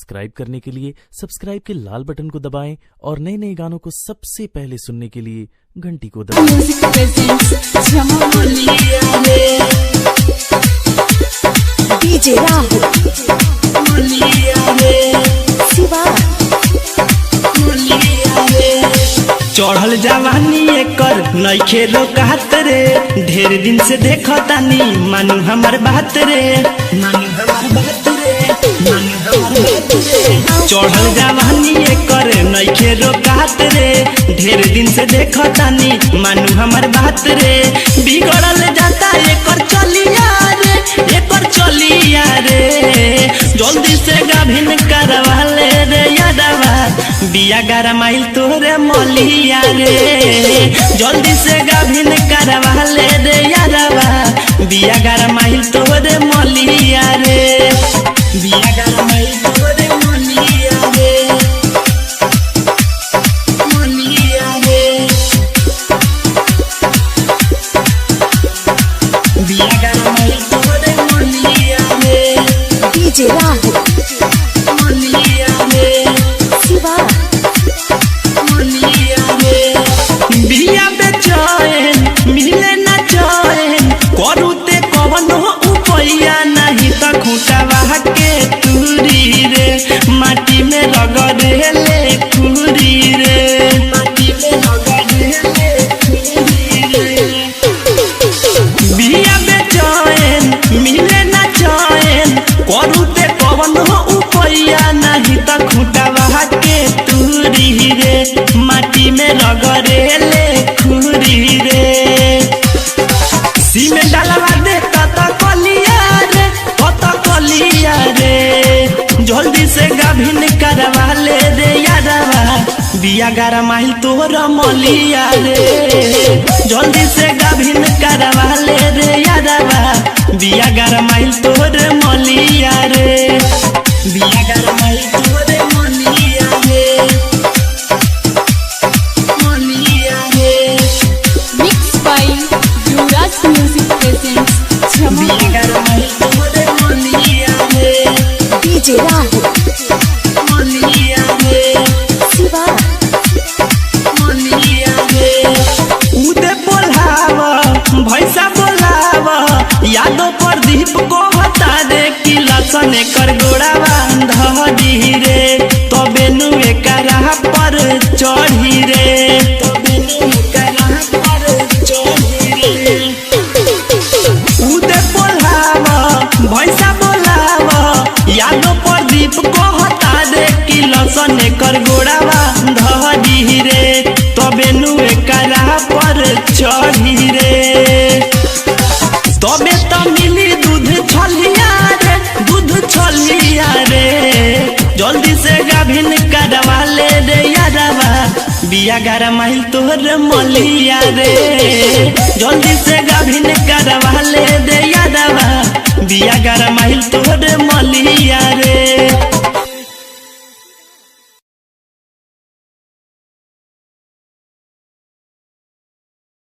Subscribe करने के लिए सब्सक्राइब के लाल बटन को दबाएं और नए नए गानों को सबसे पहले सुनने के लिए घंटी को दबाएं। डीजे राहुल शिवा चढ़ल जवानी एकर नइखे रोकात रे, ढेर दिन से देखतानी मानू हमर बात रे, मानू हमर बात रे, मानू हमर बात रे। चढ़ल जवानी एकर नइखे रोकात रे, ढेर दिन से देखतानी मानू हमर बात रे। बिगड़ल जाता एकर चलिया रे, एकर चलिया रे, जल्दी से गाभिन करवा ले रे यादवा, बिया गरमाइल तोरे मलिया रे, जल्दी से गाभिन करवा ले रे यादवा, बिया गरमाइल तोरे मलिया रे, बिया गरमाइल तोरे मलिया रे, मलिया रे, बिया गरमाइल तोरे मलिया रे। डीजे राहुल शिवा बिया बेचैन मिले न चैन, करूते कवनो उपैया नहीं त खूंटवा के तुरी रे, माटी में रगड़ेले खुरी रे, माटी में रगड़ेले खुरी रे। बिया बेचैन मिले न चैन, करूते कवनो उपैया नहीं त खूंटवा के तुरी रे, माटी में रगड़ेले खुरी रे। सीमेंट डालवा दे तत कलिया रे, तत कलिया रे, जल्दी से गाभिन करवा ले रे यादवा, बिया गरमाइल तोर मलिया रे, जल्दी से गाभिन करवा ले रे यादवा, बिया गरमाइल तोर मलिया रे, बिया गरमाइल तोर मलिया रे, मलिया रे। Mixed by Yuvraj Music presents बिया गरमाइल तोर मलिया रे, डीजे राहुल मलिया रे, शिवा मलिया रे। उदे बोलावा भैसा बोलावा, यादो प्रदीप को हटा दे कि लसन कर गोड़ावा धरी रे, तबे नु एकरा पर चढ़ी रे, तबे नु एकरा पर चढ़ी रे। उदे बोलावा भैसा बोलावा, यादो प्रदीप को हटा दे कि लसन कर गोड़ावा धरी रे, तबे नु एकरा पर चढ़ी रे, तबे तो मिली दूध छलिया रे, दूध छलिया रे, जल्दी से गाभिन करवा ले रे यादवा, बिया गरमाइल तोर मलिया रे, जल्दी से गाभिन करवा ले रे यादवा, बिया गरमाइल तोर मलिया रे।